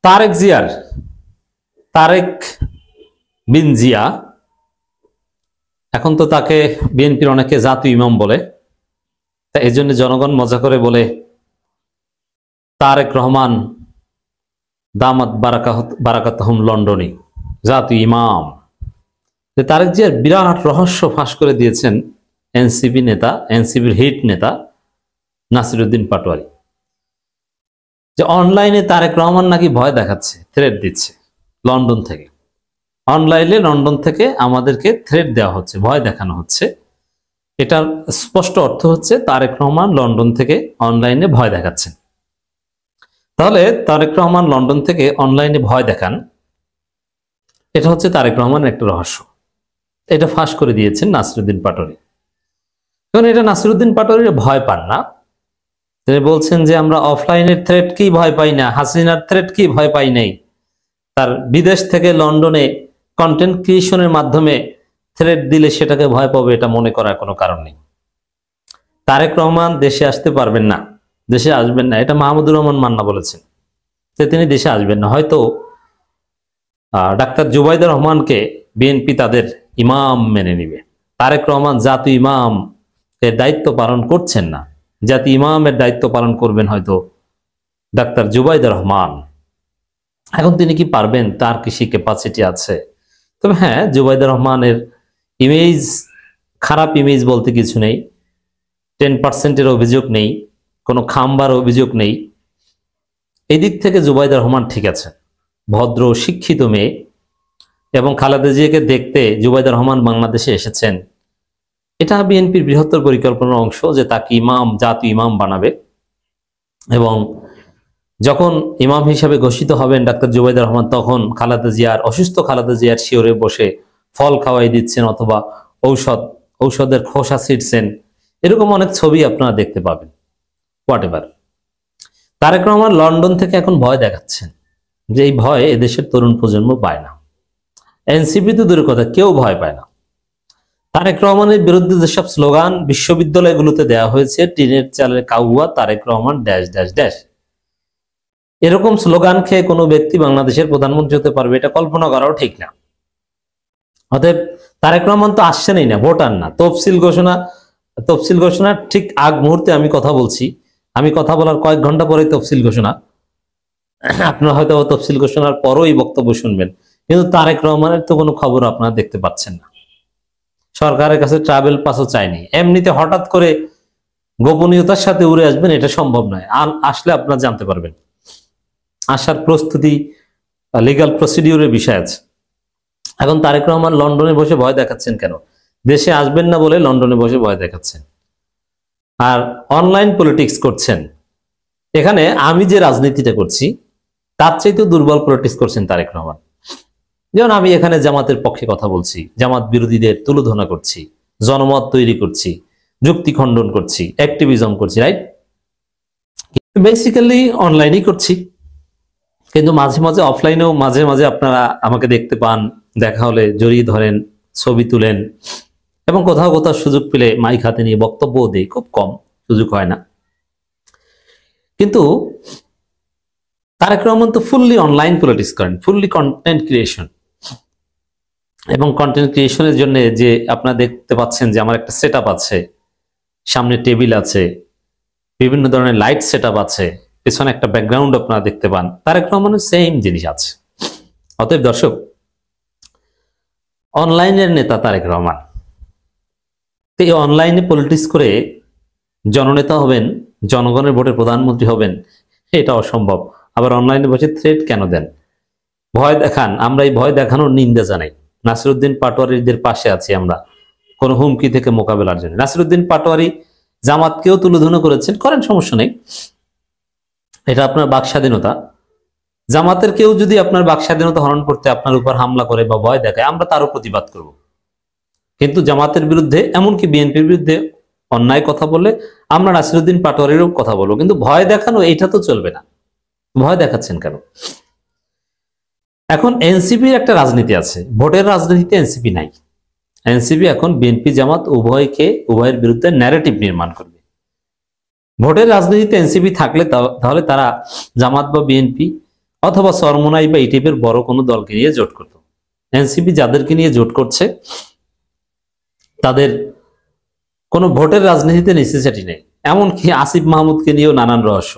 তারেক জিয়ার তারেক বিন জিয়া, এখন তো তাকে বিএনপির অনেকে জাতীয় ইমাম বলে, তা এই জন্য জনগণ মজা করে বলে তারেক রহমান দামাত বারাকাতহুম লন্ডনী জাতীয় ইমাম। তারেক জিয়ার বিরাট রহস্য ফাঁস করে দিয়েছেন এনসিপি নেতা, এনসিপির হিট নেতা নাসিরউদ্দিন পাটোয়ারি, যে অনলাইনে তারেক রহমান নাকি ভয় দেখাচ্ছে, থ্রেট দিচ্ছে লন্ডন থেকে। অনলাইনে লন্ডন থেকে আমাদেরকে থ্রেট দেওয়া হচ্ছে, ভয় দেখানো হচ্ছে। এটার স্পষ্ট অর্থ হচ্ছে তারেক রহমান লন্ডন থেকে অনলাইনে ভয় দেখাচ্ছেন। তাহলে তারেক রহমান লন্ডন থেকে অনলাইনে ভয় দেখান, এটা হচ্ছে তারেক রহমানের একটা রহস্য। এটা ফাঁস করে দিয়েছেন নাসিরউদ্দিন পাটোয়ারি। কারণ এটা নাসিরউদ্দিন পাটোয়ারি ভয় পান না, তিনি বলছেন যে আমরা অফলাইনের থ্রেট কি ভয় পাই না, হাসিনার থ্রেট কি ভয় পাই নাই, তার বিদেশ থেকে লন্ডনে কন্টেন্ট ক্রিয়েশনের মাধ্যমে থ্রেট দিলে সেটাকে ভয় পাবে, এটা মনে করার কোনো কারণ নেই। তারেক রহমান দেশে আসতে পারবেন না, দেশে আসবেন না, এটা মাহমুদুর রহমান মান্না বলেছেন যে তিনি দেশে আসবেন না। হয়তো ডাক্তার জুবাইদুর রহমানকে বিএনপি তাদের ইমাম মেনে নিবে। তারেক রহমান জাতীয় ইমাম এর দায়িত্ব পালন করছেন না, জাতীয় ইমামের দায়িত্ব পালন করবেন হয়তো ডাক্তার জুবাইদুর রহমান। এখন তিনি কি পারবেন, তার কি সে ক্যাপাসিটি আছে? তবে হ্যাঁ, জুবাইদুর রহমানের ইমেজ, খারাপ ইমেজ বলতে কিছু নেই, 10% অভিযোগ নেই, কোনো খাম্বার অভিযোগ নেই। এই দিক থেকে জুবাইদুর রহমান ঠিক আছে, ভদ্র শিক্ষিত মেয়ে। এবং খালেদা জিয়াকে দেখতে জুবাইদুর রহমান বাংলাদেশে এসেছেন, এটা বিএনপির বৃহত্তর পরিকল্পনার অংশ যে তাকে ইমাম, জাতীয় ইমাম বানাবে। এবং যখন ইমাম হিসাবে ঘোষিত হবেন ডাক্তার জুবাইদুর রহমান, তখন খালেদা জিয়ার, অসুস্থ খালেদা জিয়ার শিওরে বসে ফল খাওয়াই দিচ্ছেন অথবা ঔষধের খোসা ছিটছেন, এরকম অনেক ছবি আপনারা দেখতে পাবেন। Whatever, Tarique Rahman London থেকে এখন ভয় দেখাচ্ছেন, যে এই ভয় এদেশের তরুণ প্রজন্ম পায় না। এনসিপি তো দূরের কথা, কেউ ভয় পায় না। তারেক রহমানের বিরুদ্ধে যেসব স্লোগান বিশ্ববিদ্যালয়গুলোতে দেওয়া হয়েছে, টিনের চালের কাউয়া Tarique Rahman dash dash dash, এরকম স্লোগান খেয়ে কোনো ব্যক্তি বাংলাদেশের প্রধানমন্ত্রী হতে পারবে, এটা কল্পনা করাও ঠিক না। অতএব তারেক রহমান তো আসছেনই না, ভোটার না। তফসিল ঘোষণার ঠিক আগ মুহূর্তে আমি কথা বলছি, আমি কথা বলার কয়েক ঘন্টা পরে তফসিল ঘোষণা, আপনারা হয়তো তফসিল ঘোষণার পরই বক্তব্য শুনবেন, কিন্তু তারেক রহমানের তো কোনো খবর আপনারা দেখতে পাচ্ছেন না। সরকারের কাছে ট্রাভেল পাসও চায়নি, এমনিতে হঠাৎ করে গোপনীয়তার সাথে উড়ে আসবেন, এটা সম্ভব নয়। আসলে আপনারা জানতে পারবেন, আসার প্রস্তুতি, লিগাল প্রসিডিউরের বিষয় আছে। এখন তারেক রহমান লন্ডনে বসে ভয় দেখাচ্ছেন কেন? দেশে আসবেন না বলে লন্ডনে বসে ভয় দেখাচ্ছেন আর অনলাইন পলিটিক্স করছেন। এখানে আমি যে রাজনীতিটা করছি তার চাইতে দুর্বল পলিটিক্স করছেন তারেক রহমান। যেমন আমি এখানে জামাতের পক্ষে কথা বলছি, জামাত বিরোধীদের তুলোধনা করছি, জনমত তৈরি করছি, যুক্তি খণ্ডন করছি, অ্যাক্টিভিজম করছি, রাইট? বেসিক্যালি অনলাইনই করছি, কিন্তু মাঝে মাঝে অফলাইনেও মাঝে মাঝে আপনারা আমাকে দেখতে পান, দেখা হলে জড়িয়ে ধরেন, ছবি তুলেন, এবং কোথাও কোথাও সুযোগ পেলে মাইক হাতে নিয়ে বক্তব্যও দেই, খুব কম, সুযোগ হয় না। কিন্তু তারেক রহমান তো ফুললি অনলাইন পলিটিক্স করেন, ফুললি কন্টেন্ট ক্রিয়েশন। এবং কন্টেন্ট ক্রিয়েশনের জন্য যে আপনারা দেখতে পাচ্ছেন যে আমার একটা সেটআপ আছে, সামনে টেবিল আছে, বিভিন্ন ধরনের লাইট সেটআপ আছে, পেছনে একটা ব্যাকগ্রাউন্ড আপনারা দেখতে পান, তারেক রহমানের সেম জিনিস আছে। অতএব দর্শক, অনলাইনের নেতা তারেক রহমান, তো এই অনলাইনে পলিটিক্স করে জননেতা হবেন, জনগণের ভোটে প্রধানমন্ত্রী হবেন, এটা অসম্ভব। আবার অনলাইনে বসে থ্রেট কেন দেন, ভয় দেখান? আমরা এই ভয় দেখানোর নিন্দা জানাই। নাসিরউদ্দিন পাটোয়ারিদের পাশে আছি আমরা কোন হুমকি থেকে মোকাবেলার জন্য। নাসিরউদ্দিন পাটোয়ারি জামাতকেও তুলোধনা করেছেন, করেন, সমস্যা নেই, এটা আপনার বাক স্বাধীনতা। জামাতের কেউ যদি আপনার বাক স্বাধীনতা হরণ করতে আপনার উপর হামলা করে বা ভয় দেখায়, আমরা তারও প্রতিবাদ করব। কিন্তু জামাতের বিরুদ্ধে, এমনকি বিএনপির বিরুদ্ধে অন্যায় কথা বললে আমরা নাসিরউদ্দিন পাটোয়ারিরও কথা বলবো, কিন্তু ভয় দেখানো এইটা তো চলবে না। ভয় দেখাচ্ছেন কেন? এখন এনসিপির একটা রাজনীতি আছে, ভোটের রাজনীতিতে এনসিপি নাই। এনসিপি এখন বিএনপি জামাত উভয়ের বিরুদ্ধে ন্যারেটিভ নির্মাণ করবে। ভোটের রাজনীতিতে এনসিপি থাকলে তাহলে তারা জামাত বা বিএনপি অথবা চরমোনাই বা এই টাইপের বড় কোনো দলকে নিয়ে জোট করত। এনসিপি যাদেরকে নিয়ে জোট করছে তাদের কোনো ভোটের রাজনীতিতে নেসেসিটি নেই, এমনকি আসিফ মাহমুদকে নিয়েও নানান রহস্য,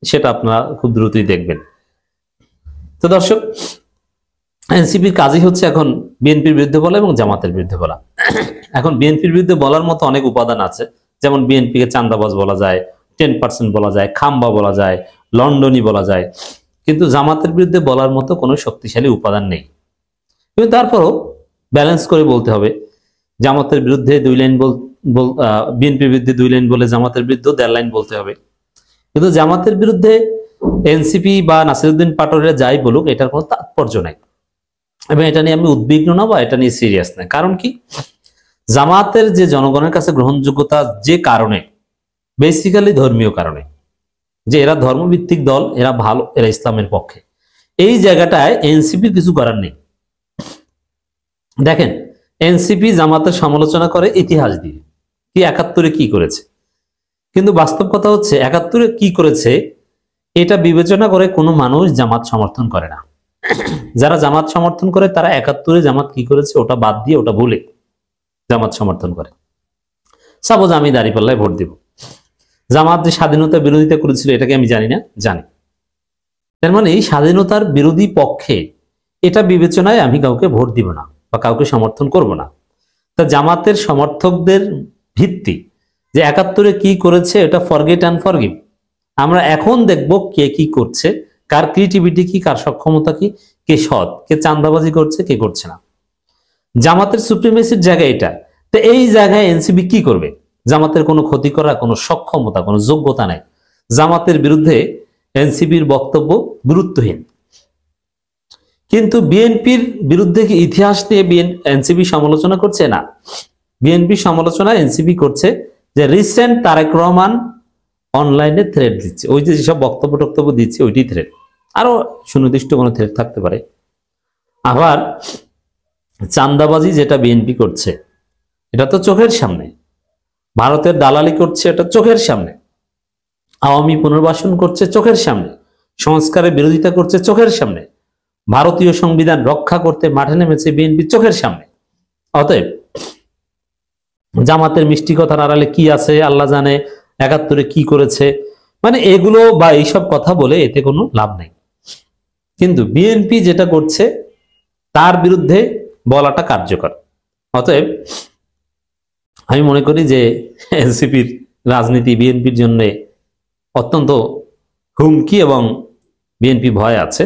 সেটা আপনারা খুব দ্রুতই দেখবেন। তো দর্শক, এনসিপির কাজই হচ্ছে এখন বিএনপির বিরুদ্ধে বলা এবং জামাতের বিরুদ্ধে বলা। এখন বিএনপির বিরুদ্ধে বলার মতো অনেক উপাদান আছে, যেমন বিএনপিকে চাঁদাবাজ বলা যায়, 10% বলা যায়, খাম্বা বলা যায়, লন্ডনী বলা যায়, কিন্তু জামাতের বিরুদ্ধে বলার মতো কোনো শক্তিশালী উপাদান নেই। কিন্তু তারপরও ব্যালেন্স করে বলতে হবে, জামাতের বিরুদ্ধে 2 লাইন বিএনপির বিরুদ্ধে 2 লাইন বলে জামাতের বিরুদ্ধে 1.5 লাইন বলতে হবে। কিন্তু জামাতের বিরুদ্ধে এনসিপি বা নাসিরউদ্দিন পাটোয়ারিরা যাই বলুক, এটার কোনো তাৎপর্য নাই এবং এটা নিয়ে আমি উদ্বিগ্ন না বা এটা নিয়ে সিরিয়াস না। কারণ কি, জামাতের যে জনগণের কাছে গ্রহণযোগ্যতা যে কারণে, বেসিক্যালি ধর্মীয় কারণে, যে এরা ধর্মভিত্তিক দল, এরা ভালো, এরা ইসলামের পক্ষে, এই জায়গাটায় এনসিপি কিছু করার নেই। দেখেন, এনসিপি জামাতের সমালোচনা করে ইতিহাস দিয়ে, কি 71-এ কি করেছে, কিন্তু বাস্তব কথা হচ্ছে 71-এ কি করেছে এটা বিবেচনা করে কোনো মানুষ জামাত সমর্থন করে না। যারা জামাত সমর্থন করে তারা 71-এ জামাত কি করেছে ওটা বাদ দিয়ে, ওটা ভুলে জামাত সমর্থন করে। সাপোজ আমি দাঁড়িপাল্লায় ভোট দিব, জামাত যে স্বাধীনতা বিরোধিতা করেছিল এটাকে আমি জানি না, জানি। তার মানে এই স্বাধীনতার বিরোধী পক্ষে এটা বিবেচনায় আমি কাউকে ভোট দিব না বা কাউকে সমর্থন করব না। তা জামাতের সমর্থকদের ভিত্তি যে 71-এ কি করেছে এটা ফরগেট অ্যান্ড ফরগিভ। আমরা এখন দেখব কে কি করছে, কার ক্রিয়েটিভিটি কি, কার সক্ষমতা কি, কে সৎ, কে চাঁদাবাজি করছে, কে করছে না। জামাতের সুপ্রিমেসির জায়গা এটা। তো এই জায়গায় এনসিপি কি করবে? জামাতের কোনো ক্ষতি করা কোনো সক্ষমতা, কোনো যোগ্যতা নাই। জামাতের বিরুদ্ধে এনসিপির বক্তব্য গুরুত্বহীন। কিন্তু বিএনপির বিরুদ্ধে কি ইতিহাস নিয়ে এনসিপি সমালোচনা করছে? না, বিএনপি সমালোচনা এনসিপি করছে যে রিসেন্ট তারেক রহমান অনলাইনে থ্রেড দিচ্ছে, ওই যে যেসব বক্তব্য দিচ্ছে ওইটি থ্রেড, আরো সুনির্দিষ্ট কোনো থ্রেড থাকতে পারে। আবার চাঁদাবাজি যেটা বিএনপি করছে এটা তো চোখের সামনে, ভারতের দালালি করছে এটা চোখের সামনে, আওয়ামী পুনর্বাসন করছে চোখের সামনে, সংস্কারের বিরোধিতা করছে চোখের সামনে, ভারতীয় সংবিধান রক্ষা করতে মাঠে নেমেছে বিএনপি চোখের সামনে। অতএব জামাতের মিষ্টি কথার আড়ালে কি আছে আল্লাহ জানে, 71-এ কি করেছে, মানে এগুলো বা এইসব কথা বলে এতে কোনো লাভ নেই। কিন্তু বিএনপি যেটা করছে তার বিরুদ্ধে বলাটা কার্যকর। অতএব আমি মনে করি যে এনসিপির রাজনীতি বিএনপির জন্য অত্যন্ত হুমকি এবং বিএনপি ভয় আছে।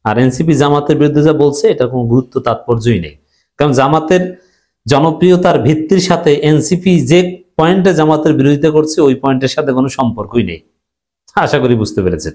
আর এনসিপি জামাতের বিরুদ্ধে যা বলছে এটা কোনো গুরুত্ব তাৎপর্যই নেই, কারণ জামাতের জনপ্রিয়তার ভিত্তির সাথে এনসিপি যে পয়েন্টে জামাতের বিরোধিতা করছে ওই পয়েন্টের সাথে কোনো সম্পর্কই নেই। আশা করি বুঝতে পেরেছেন।